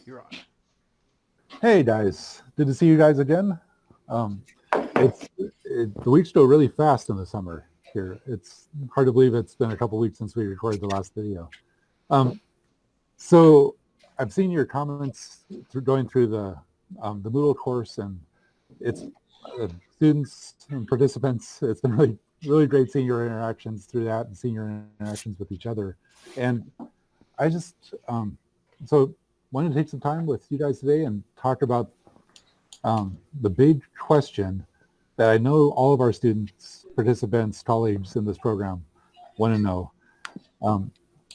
You're on. Hey guys, good to see you guys again. The weeks go really fast in the summer here. It's hard to believe it's been a couple weeks since we recorded the last video. So I've seen your comments going through the Moodle course, and it's students and participants. It's been really great seeing your interactions through that and seeing your interactions with each other. And I just so wanted to take some time with you guys today and talk about the big question that I know all of our students, participants, colleagues in this program want to know.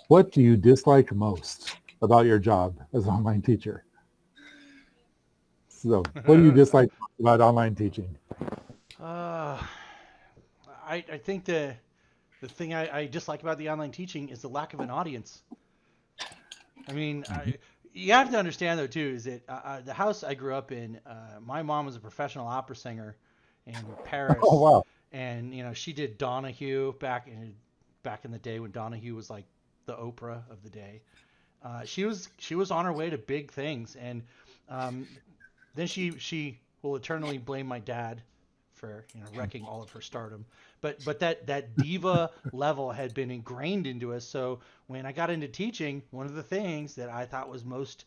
What do you dislike most about your job as an online teacher? So what do you dislike about online teaching? I think the thing I dislike about the online teaching is the lack of an audience. I mean, you have to understand though too is that the house I grew up in, my mom was a professional opera singer in Paris. Oh, wow. And she did Donahue back in the day when Donahue was like the Oprah of the day. She was on her way to big things, and then she will eternally blame my dad for wrecking all of her stardom. But that diva level had been ingrained into us. So when I got into teaching, one of the things that I thought was most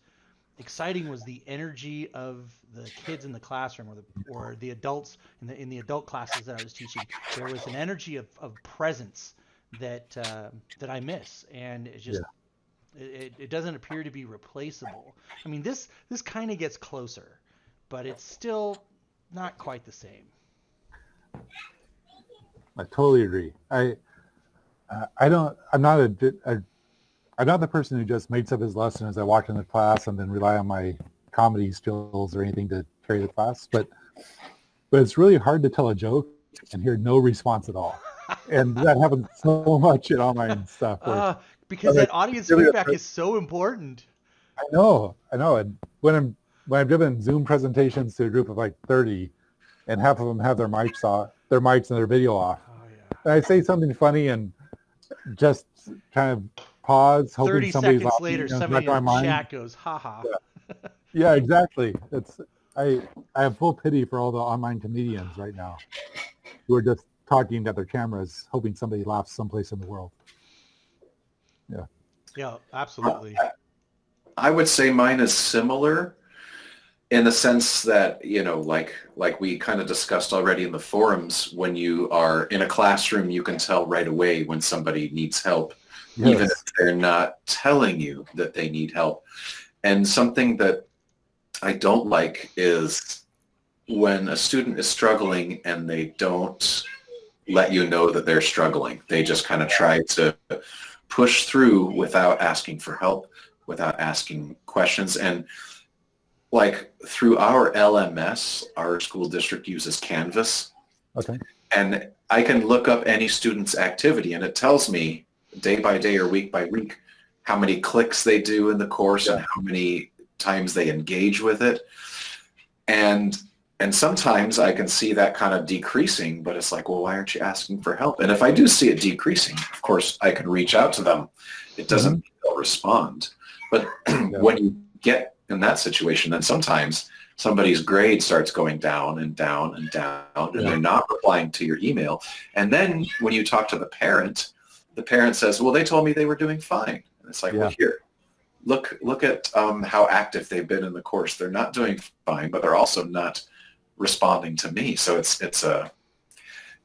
exciting was the energy of the kids in the classroom, or the adults in the adult classes that I was teaching. There was an energy of presence that I miss, and it just it doesn't appear to be replaceable. I mean, this kind of gets closer, but it's still not quite the same. I totally agree. I'm not the person who just makes up his lesson as I walk in the class and then rely on my comedy skills or anything to carry the class. But it's really hard to tell a joke and hear no response at all. And that happens so much in online stuff. Because that audience feedback is so important. I know. And when I've given Zoom presentations to a group of like 30, and half of them have their mics and their video off. Oh, yeah. And I say something funny and just kind of pause, hoping 30 somebody's seconds laughing, later, somebody in the chat goes, "Ha." Yeah, exactly. I have full pity for all the online comedians right now who are just talking at their cameras, hoping somebody laughs someplace in the world. Yeah. Yeah, absolutely. I would say mine is similar in the sense that, like we kind of discussed already in the forums, when you are in a classroom, you can tell right away when somebody needs help, even if they're not telling you that they need help. And something that I don't like is when a student is struggling and they don't let you know that they're struggling. They just kind of try to push through without asking for help, without asking questions. And like through our LMS, our school district uses Canvas. Okay. And I can look up any student's activity, and it tells me day by day or week by week how many clicks they do in the course and how many times they engage with it. And sometimes I can see that kind of decreasing, but it's like, well, why aren't you asking for help? And if I do see it decreasing, of course, I can reach out to them. It doesn't mean they'll respond. But when you get in that situation, then sometimes somebody's grade starts going down and down and down, and they're not replying to your email. And then when you talk to the parent says, well, they told me they were doing fine. And it's like, well, here, look at how active they've been in the course. They're not doing fine, but they're also not responding to me. So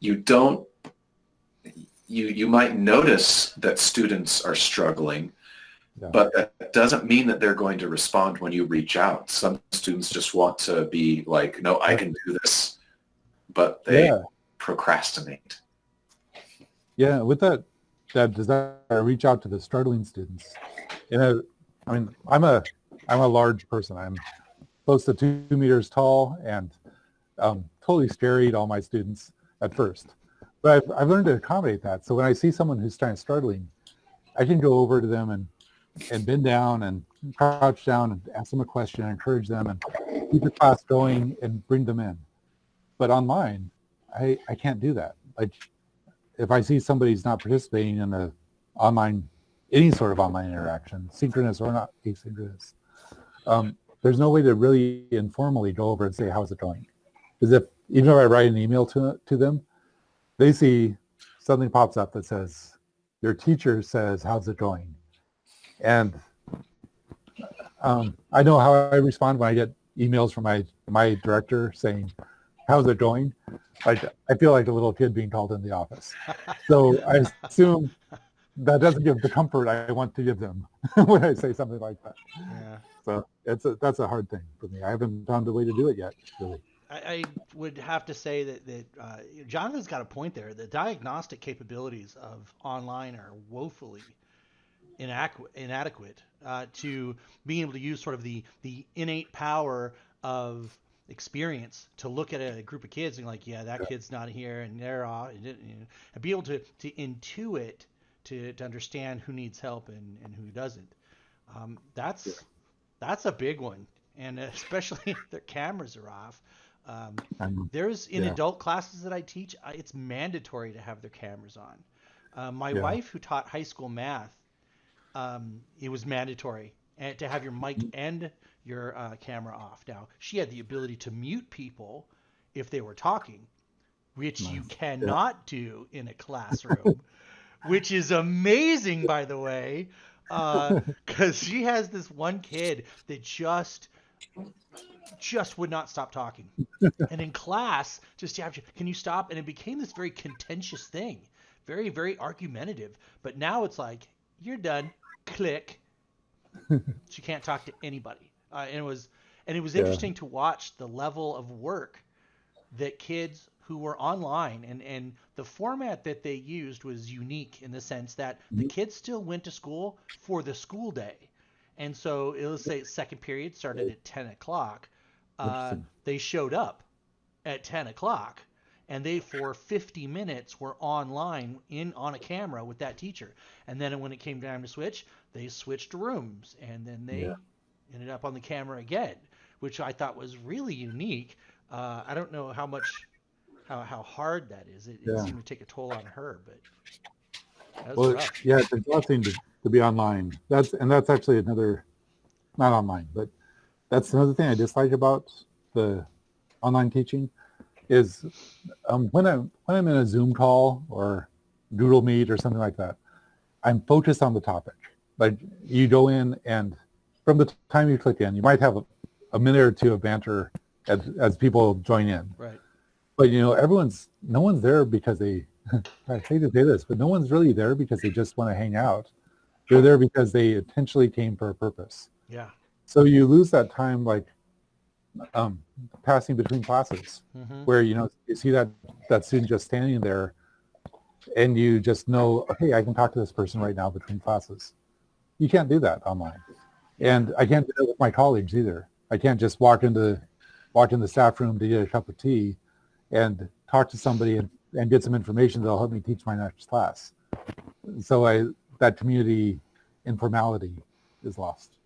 you might notice that students are struggling, but that doesn't mean that they're going to respond when you reach out. Some students just want to be like, no, I can do this, but they procrastinate. Yeah, with that desire to reach out to the struggling students. I'm a large person. I'm close to 2 meters tall and totally scary to all my students at first. But I've learned to accommodate that. So when I see someone who's kind of struggling, I can go over to them and bend down and crouch down and ask them a question and encourage them and keep the class going and bring them in. But online, I can't do that. Like if I see somebody's not participating in any sort of online interaction, synchronous or not asynchronous, there's no way to really informally go over and say, how's it going? Because even if I write an email to them, they see something pops up that says, your teacher says, how's it going? And I know how I respond when I get emails from my director saying, how's it going? I feel like a little kid being called in the office. So I assume that doesn't give the comfort I want to give them when I say something like that. Yeah. So that's a hard thing for me. I haven't found a way to do it yet, really. I would have to say that Jonathan's got a point there. The diagnostic capabilities of online are woefully inadequate to being able to use sort of the innate power of experience to look at a group of kids and like, yeah, that kid's not here and they're off, and be able to intuit, to understand who needs help and who doesn't. That's a big one, and especially if their cameras are off. There's in adult classes that I teach, it's mandatory to have their cameras on. My wife, who taught high school math, it was mandatory to have your mic and your camera off. Now, she had the ability to mute people if they were talking, which you cannot do in a classroom, which is amazing, by the way, because she has this one kid that just would not stop talking. And in class, just can you stop? And it became this very contentious thing, very, very argumentative. But now it's like, you're done, click. She can't talk to anybody. And it was interesting to watch the level of work that kids who were online, and the format that they used was unique in the sense that the kids still went to school for the school day. And so let's say second period started at 10 o'clock. They showed up at 10 o'clock, and they for 50 minutes were online on a camera with that teacher. And then when it came time to switch, they switched rooms, and then they ended up on the camera again, which I thought was really unique. I don't know how hard that is. It seemed to take a toll on her, but that was rough. Yeah, it's exhausting to be online. That's actually another, not online, but that's another thing I dislike about the online teaching is when I'm in a Zoom call or Google Meet or something like that, I'm focused on the topic. Like you go in, and from the time you click in, you might have a minute or two of banter as people join in. Right. But no one's there because they, I hate to say this, but no one's really there because they just want to hang out. They're there because they intentionally came for a purpose. Yeah. So you lose that time, like passing between classes, where you see that student just standing there, and you just know, hey, I can talk to this person right now between classes. You can't do that online, and I can't do that with my colleagues either. I can't just walk in the staff room to get a cup of tea and talk to somebody and get some information that'll help me teach my next class. So that community informality is lost.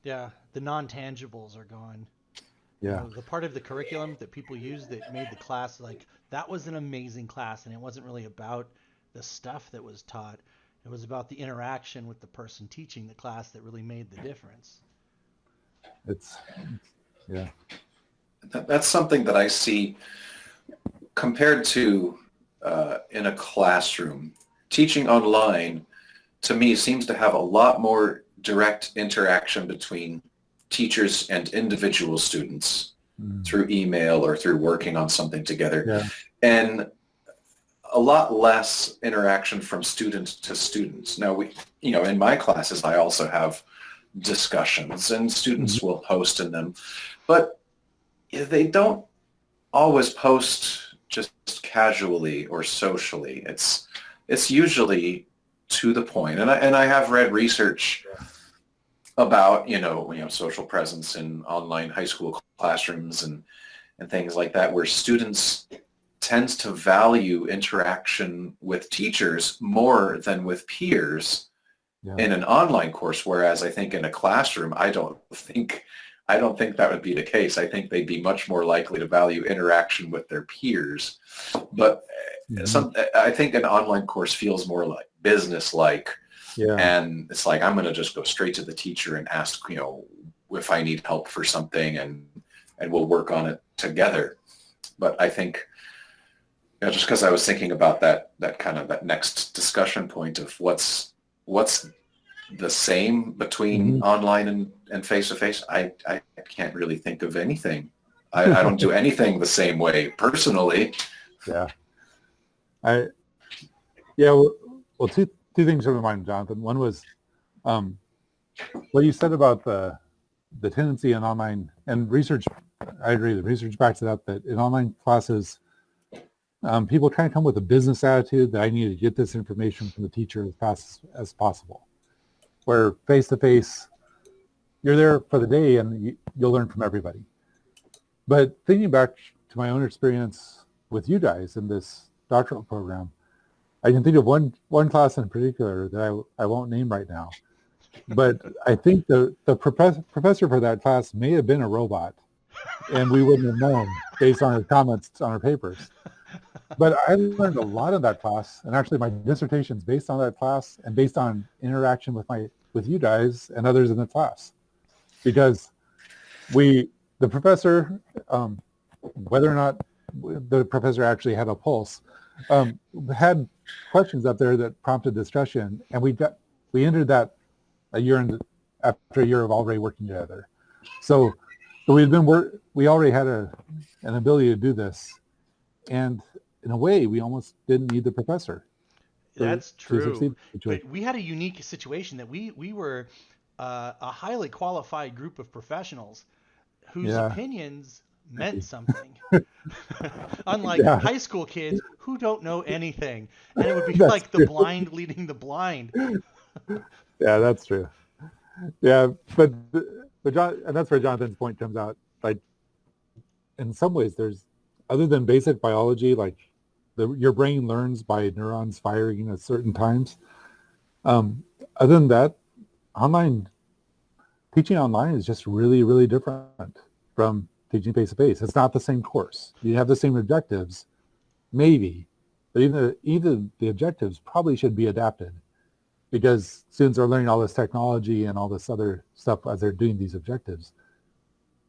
Yeah, the non-tangibles are gone. Yeah. The part of the curriculum that people use that made the class, like, that was an amazing class, and it wasn't really about the stuff that was taught. It was about the interaction with the person teaching the class that really made the difference. That's something that I see compared to in a classroom. Teaching online, to me, seems to have a lot more direct interaction between teachers and individual students through email or through working on something together, and a lot less interaction from student to students. Now, in my classes, I also have discussions, and students will host in them, but they don't always post just casually or socially. It's usually to the point, and I have read research about social presence in online high school classrooms and things like that, where students tends to value interaction with teachers more than with peers in an online course, whereas I think in a classroom, I don't think that would be the case. I think they'd be much more likely to value interaction with their peers. But I think an online course feels more like business-like. Yeah. And it's like, I'm going to just go straight to the teacher and ask, if I need help for something, and we'll work on it together. But I think, just because I was thinking about that kind of that next discussion point of what's the same between online and face-to-face, I can't really think of anything. I don't do anything the same way personally. Yeah. Well, two things come to mind, Jonathan. One was what you said about the tendency in online, and research, I agree, the research backs it up, that in online classes, people try to come with a business attitude that I need to get this information from the teacher as fast as possible. Where face-to-face, you're there for the day and you'll learn from everybody. But thinking back to my own experience with you guys in this doctoral program, I can think of one class in particular that I won't name right now. But I think the professor for that class may have been a robot, and we wouldn't have known based on his comments on our papers. But I learned a lot in that class, and actually my dissertation's based on that class and based on interaction with you guys and others in the class. Because the professor, whether or not the professor actually had a pulse, had questions up there that prompted discussion, and we entered that after a year of already working together. So we already had an ability to do this, and in a way, we almost didn't need the professor. That's true. But we had a unique situation that we were a highly qualified group of professionals whose opinions meant something. Unlike high school kids who don't know anything. And it would be like the blind leading the blind. Yeah, that's true. Yeah, but John, and that's where Jonathan's point comes out. Like, in some ways, there's, other than basic biology, like your brain learns by neurons firing at certain times. Other than that, teaching online is just really, really different from teaching face-to-face. It's not the same course. You have the same objectives, maybe, but even the objectives probably should be adapted, because students are learning all this technology and all this other stuff as they're doing these objectives.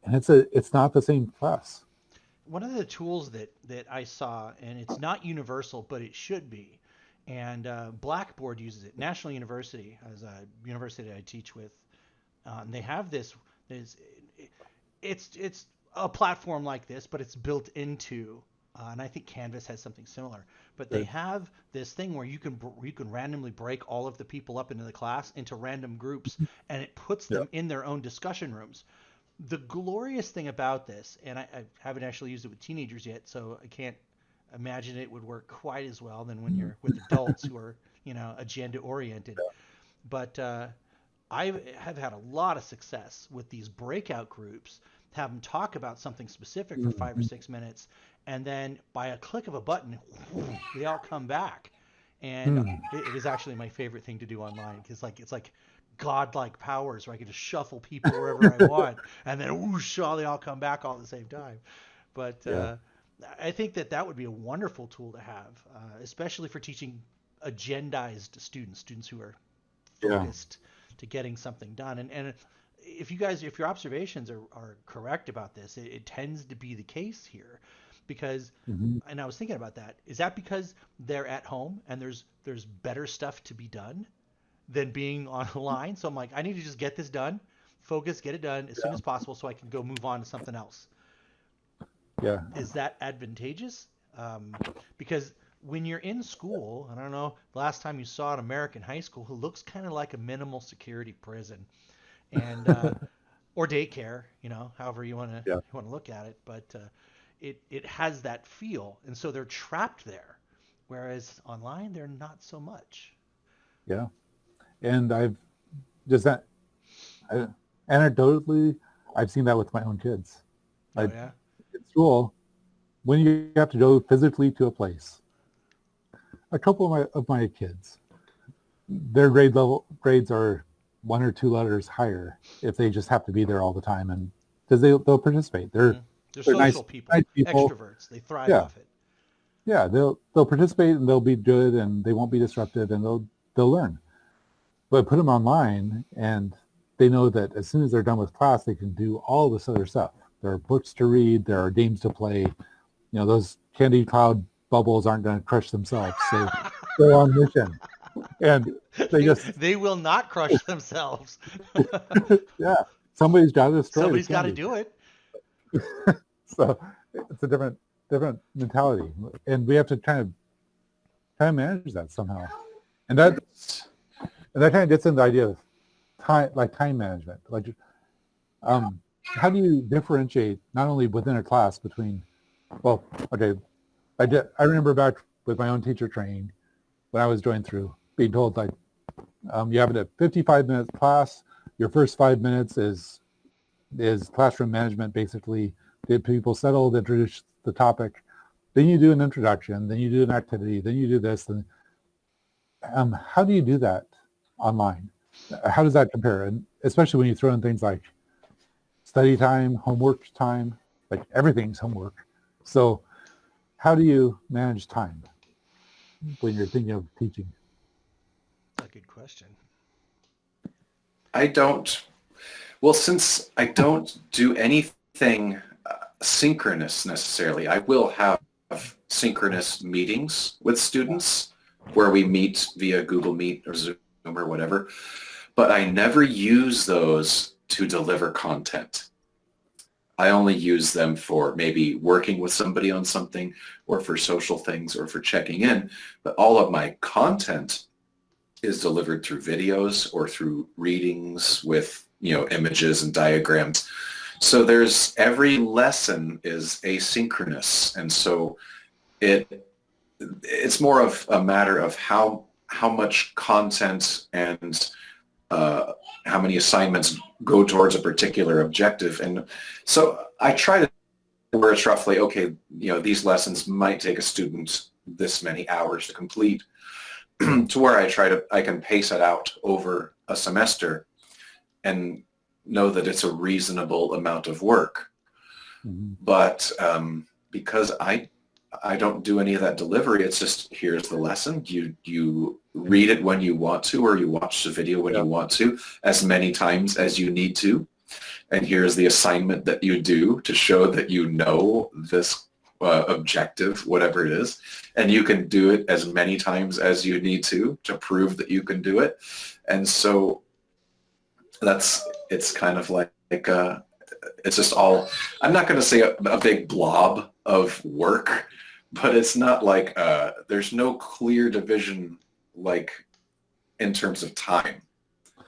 And it's not the same class. One of the tools that I saw, and it's not universal, but it should be, and Blackboard uses it. National University, as a university I teach with, they have this. It's a platform like this, but it's built into, and I think Canvas has something similar. But they have this thing where you can randomly break all of the people up into the class into random groups, and it puts them in their own discussion rooms. The glorious thing about this, and I haven't actually used it with teenagers yet, so I can't imagine it would work quite as well than when you're with adults who are, agenda oriented. But I have had a lot of success with these breakout groups, have them talk about something specific for 5 or 6 minutes, and then by a click of a button, they all come back. And it is actually my favorite thing to do online, because it's like godlike powers where I can just shuffle people wherever I want, and then whoosh, they all come back all at the same time. But I think that would be a wonderful tool to have, especially for teaching agendized students who are focused to getting something done. And if your observations are correct about this, it tends to be the case here, because and I was thinking about that. Is that because they're at home and there's better stuff to be done than being online? So I'm like, I need to just get this done, focus, get it done as soon as possible so I can go move on to something else. Yeah. Is that advantageous? Because when you're in school, I don't know, last time you saw an American high school, it looks kind of like a minimal security prison, and or daycare, however you want to look at it. But it has that feel, and so they're trapped there, whereas online they're not so much. Yeah. And anecdotally, I've seen that with my own kids. In school, when you have to go physically to a place, a couple of my kids, their grades are 1 or 2 letters higher if they just have to be there all the time, and because they'll participate. They're social nice people, extroverts. They thrive off it. Yeah, they'll participate and they'll be good and they won't be disruptive and they'll learn. But put them online and they know that as soon as they're done with class, they can do all this other stuff. There are books to read. There are games to play. Those candy cloud bubbles aren't going to crush themselves. So they're on mission. And they will not crush themselves. yeah, somebody's got to destroy Somebody's the got to candy. do it. So it's a different mentality, and we have to try to manage that somehow. And that kind of gets into the idea of time management. Like, how do you differentiate not only within a class between, well, okay, I remember back with my own teacher training when I was going through being told, like, you have a 55-minute class. Your first 5 minutes is classroom management, basically get people settled, introduce the topic. Then you do an introduction, then you do an activity, then you do this. And how do you do that online? How does that compare? And especially when you throw in things like study time, homework time, like everything's homework. So how do you manage time when you're thinking of teaching? That's a good question. Since I don't do anything synchronous necessarily, I will have synchronous meetings with students where we meet via Google Meet or Zoom or whatever, but I never use those to deliver content. I only use them for maybe working with somebody on something or for social things or for checking in, but all of my content is delivered through videos or through readings with, images and diagrams. So every lesson is asynchronous. And so it's more of a matter of how much content and how many assignments go towards a particular objective. And so I try to, where it's roughly, okay, these lessons might take a student this many hours to complete, to where I can pace it out over a semester and know that it's a reasonable amount of work. Mm-hmm. But because I don't do any of that delivery, it's just, here's the lesson. You read it when you want to, or you watch the video when you want to, as many times as you need to. And here's the assignment that you do to show that you know this objective, whatever it is. And you can do it as many times as you need to prove that you can do it. And so it's kind of like it's just all, I'm not going to say a big blob of work, but it's not like there's no clear division like in terms of time.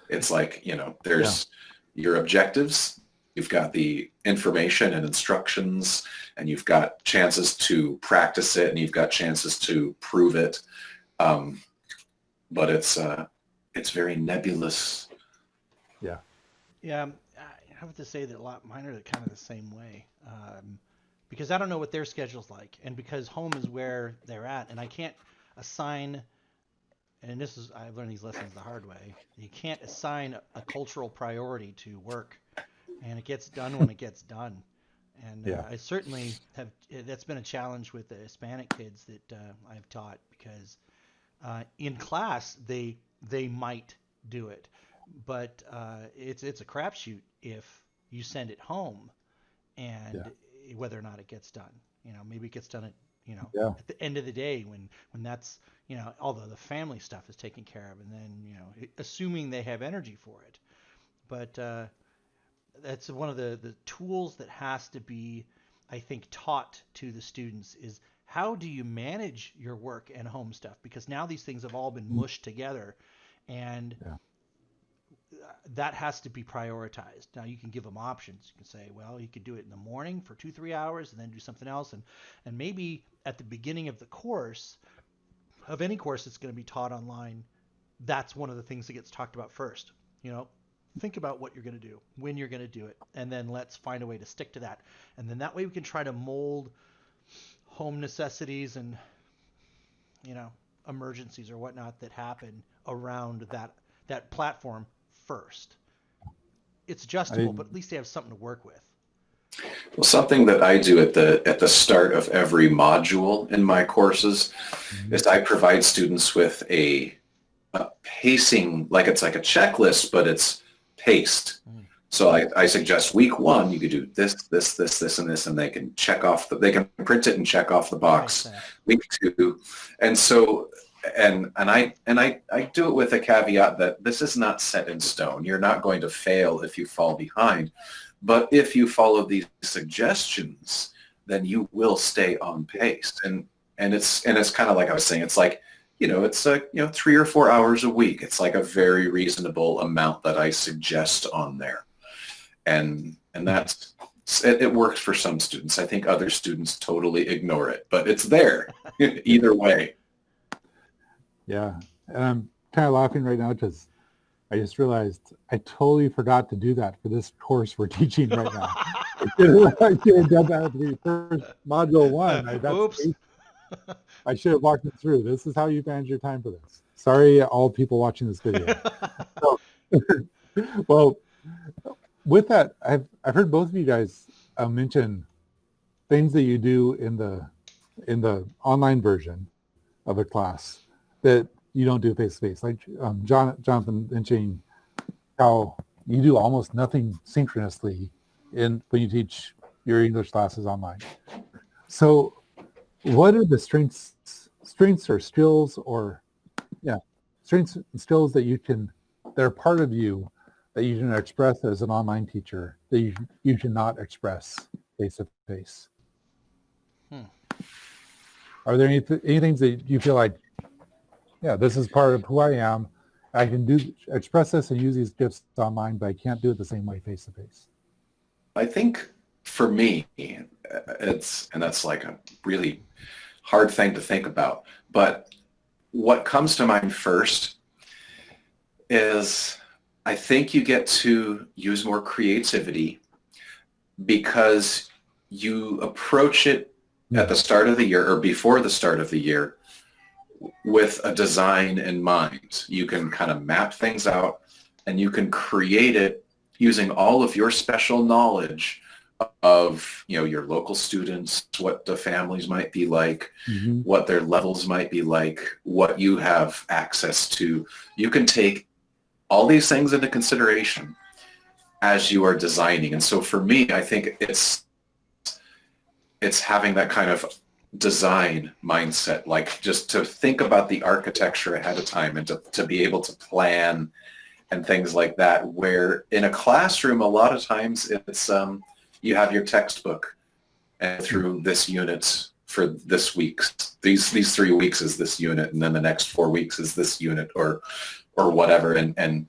It's like, there's your objectives, you've got the information and instructions, and you've got chances to practice it, and you've got chances to prove it. But it's very nebulous. Yeah. Yeah, I have to say that a lot mine are kind of the same way, because I don't know what their schedule's like, and because home is where they're at, and I can't assign. And I've learned these lessons the hard way. You can't assign a cultural priority to work, and it gets done when it gets done. And I certainly have. That's been a challenge with the Hispanic kids that I've taught, because in class they might do it, but it's a crapshoot if you send it home, and whether or not it gets done. Maybe it gets done at the end of the day when that's although the family stuff is taken care of, and then assuming they have energy for it. But that's one of the tools that has to be, I think, taught to the students is how do you manage your work and home stuff, because now these things have all been mushed together, and that has to be prioritized. Now you can give them options. You can say, well, you could do it in the morning for 2-3 hours and then do something else, and maybe at the beginning of the course, of any course that's going to be taught online, that's one of the things that gets talked about first. Think about what you're going to do, when you're going to do it, and then let's find a way to stick to that. And then that way we can try to mold home necessities and emergencies or whatnot that happen around that platform first. It's adjustable, but at least they have something to work with. Well, something that I do at the start of every module in my courses is I provide students with a pacing, like it's like a checklist, but it's paced. So I suggest week 1, you could do this, this, this, this, and this, and they can they can print it and check off the box. Week 2. And so, and I do it with a caveat that this is not set in stone. You're not going to fail if you fall behind. But if you follow these suggestions, then you will stay on pace. And it's kind of like I was saying, it's like, it's 3 or 4 hours a week. It's like a very reasonable amount that I suggest on there. And that's, it works for some students. I think other students totally ignore it, but it's there either way. Yeah. And I'm kind of laughing right now because I just realized I totally forgot to do that for this course we're teaching right now. I should have done that at the first module 1. Oops. I should have walked it through. This is how you manage your time for this. Sorry, all people watching this video. So, well, with that, I've heard both of you guys mention things that you do in the online version of a class that you don't do face to face. Like Jonathan mentioning how you do almost nothing synchronously when you teach your English classes online. So, what are the strengths or skills strengths and skills that are part of you that you can express as an online teacher that you cannot express face to face? Are there any things that you feel like, this is part of who I am. I can express this and use these gifts online, but I can't do it the same way face to face? I think for me, that's like a really hard thing to think about. But what comes to mind first is I think you get to use more creativity because you approach it at the start of the year or before the start of the year with a design in mind. You can kind of map things out and you can create it using all of your special knowledge of your local students, what the families might be like, what their levels might be like, what you have access to. You can take all these things into consideration as you are designing. And so for me, I think it's having that kind of design mindset, like just to think about the architecture ahead of time and to be able to plan and things like that, where in a classroom, a lot of times it's you have your textbook and through this unit for this week's, these 3 weeks is this unit, and then the next 4 weeks is this unit or whatever. And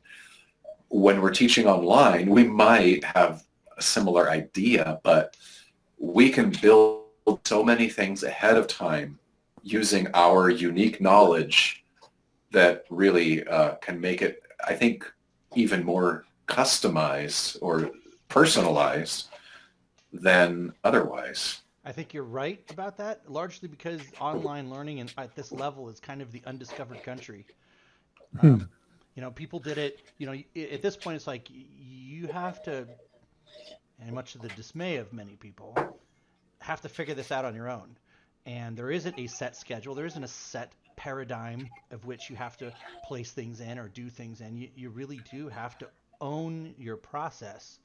when we're teaching online, we might have a similar idea, but we can build so many things ahead of time using our unique knowledge that really can make it, I think, even more customized or personalized than otherwise. I think you're right about that, largely because online learning at this level is kind of the undiscovered country. People did it, at this point it's like you have to, and much to the dismay of many people, have to figure this out on your own. And there isn't a set schedule. There isn't a set paradigm of which you have to place things in or do things in. You really do have to own your process.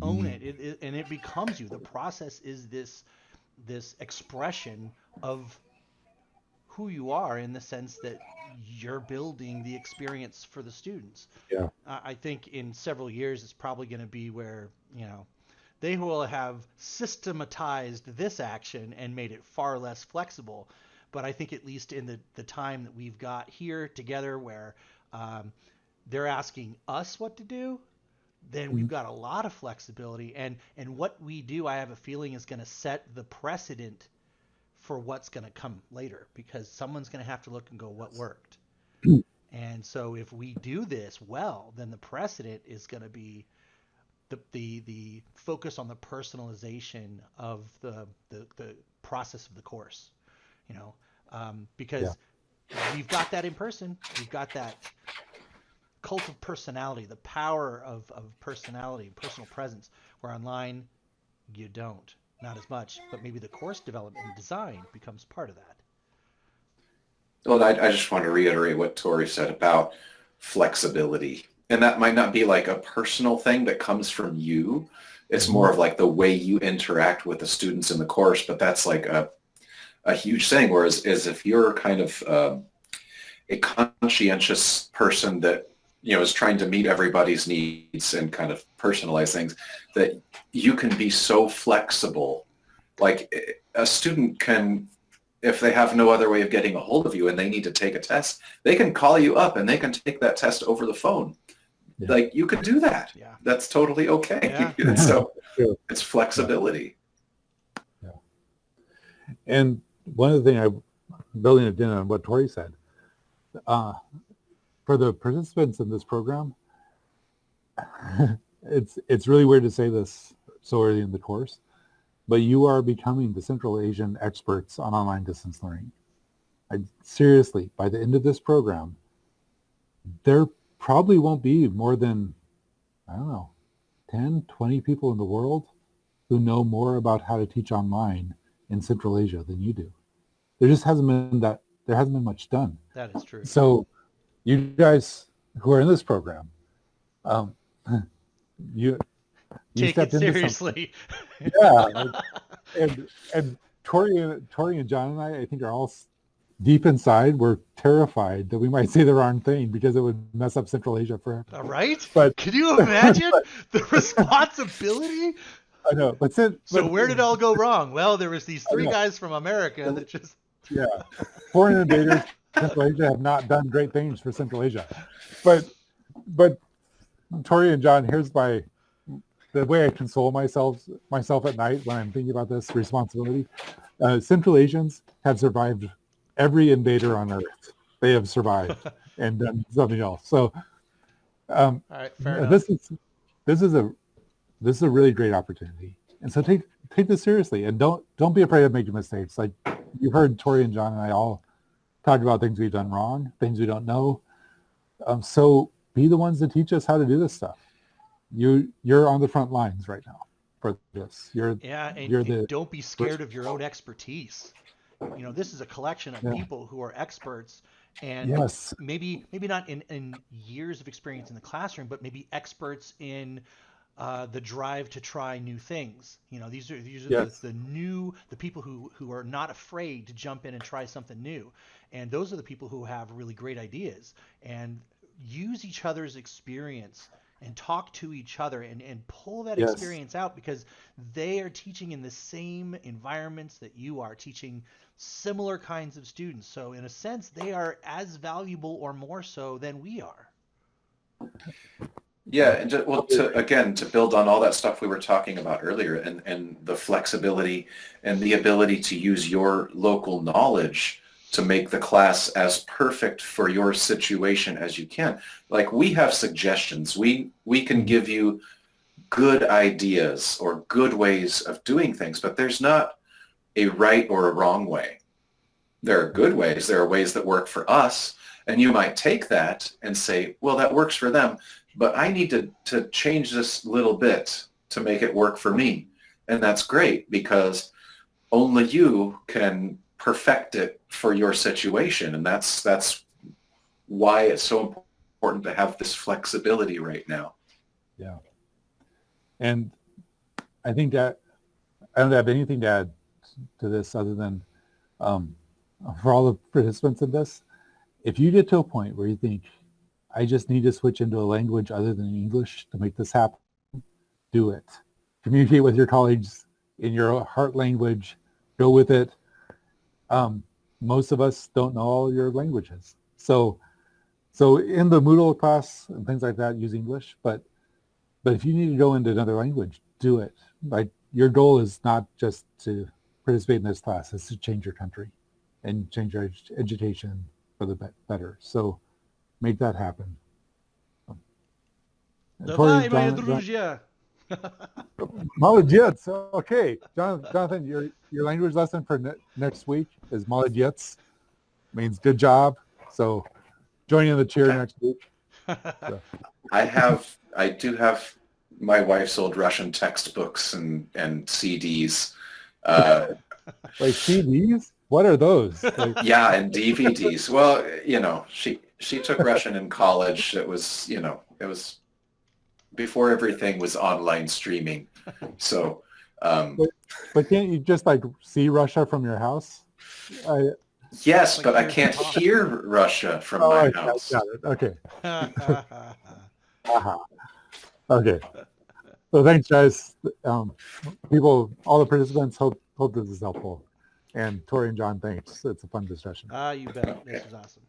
Own it. And it becomes you. The process is this expression of who you are, in the sense that you're building the experience for the students. Yeah. I think in several years it's probably going to be where, they will have systematized this action and made it far less flexible. But I think at least in the time that we've got here together, where they're asking us what to do, then we've got a lot of flexibility. And what we do, I have a feeling, is going to set the precedent for what's going to come later, because someone's going to have to look and go, what worked? And so if we do this well, then the precedent is going to be the focus on the personalization of the process of the course, because we've got that in person. We've got that cult of personality, the power of personality, personal presence, where online you don't, not as much, but maybe the course development and design becomes part of that. Well, I just want to reiterate what Tory said about flexibility. and that might not be like a personal thing that comes from you. It's more of like the way you interact with the students in the course, but that's like a huge thing. Whereas if you're kind of a conscientious person that, you know, is trying to meet everybody's needs and kind of personalize things, that you can be so flexible. Like a student can, if they have no other way of getting a hold of you and they need to take a test, they can call you up and they can take that test over the phone. Yeah. Like you could do that. Yeah. That's totally okay. Yeah. So it's flexibility. Yeah. And one of the things building it in on what Tory said, for the participants in this program, it's really weird to say this so early in the course, but you are becoming the Central Asian experts on online distance learning. Seriously, by the end of this program, there probably won't be more than, I don't know, 10, 20 people in the world who know more about how to teach online in Central Asia than you do. There hasn't been much done. That is true. So you guys who are in this program, you take it seriously. Yeah, and Tory and John and I think are all deep inside. We're terrified that we might say the wrong thing because it would mess up Central Asia forever. All right? But can you imagine the responsibility? I know, but where did it all go wrong? Well, there was these three guys from America that just foreign invaders. Central Asia have not done great things for Central Asia, but Tory and John, here's the way I console myself at night when I'm thinking about this responsibility. Central Asians have survived every invader on Earth. They have survived and done something else. So, all right, fair enough. This is a really great opportunity, and so take this seriously, and don't be afraid of making mistakes. Like you heard Tory and John and I all talk about things we've done wrong, things we don't know. So be the ones that teach us how to do this stuff. You're on the front lines right now for this. And don't be scared of your own expertise. You know, this is a collection of people who are experts, and maybe not in years of experience in the classroom, but maybe experts in the drive to try new things. You know, these are the people who are not afraid to jump in and try something new. And those are the people who have really great ideas and use each other's experience and talk to each other and pull that experience out, because they are teaching in the same environments that you are, teaching similar kinds of students. So in a sense, they are as valuable or more so than we are. Yeah, and to build on all that stuff we were talking about earlier, and the flexibility and the ability to use your local knowledge to make the class as perfect for your situation as you can. Like we have suggestions. We can give you good ideas or good ways of doing things, but there's not a right or a wrong way. There are good ways. There are ways that work for us, and you might take that and say, well, that works for them, but I need to change this little bit to make it work for me. And that's great, because only you can perfect it for your situation. And that's why it's so important to have this flexibility right now. Yeah. And I think that I don't have anything to add to this other than for all the participants in this, if you get to a point where you think, I just need to switch into a language other than English to make this happen, do it. Communicate with your colleagues in your heart language, go with it. Most of us don't know all your languages. So in the Moodle class and things like that, use English, but if you need to go into another language, do it. Like your goal is not just to participate in this class, it's to change your country and change your education for the better. So make that happen. Молодец. Okay, Jonathan, your language lesson for next week is молодец, means good job. So join in the cheer next week. So. I do have my wife's old Russian textbooks and CDs. Like CDs? What are those? Like... Yeah, and DVDs. Well, you know, she took Russian in college. It was, you know, It was before everything was online streaming. So, But can't you just like see Russia from your house? yes, Like but I here's can't the top. hear Russia from Oh, my okay, house. got it. Okay. Okay. So thanks, guys. People, all the participants, hope this is helpful. And Tory and John, thanks. It's a fun discussion. You bet. This was awesome.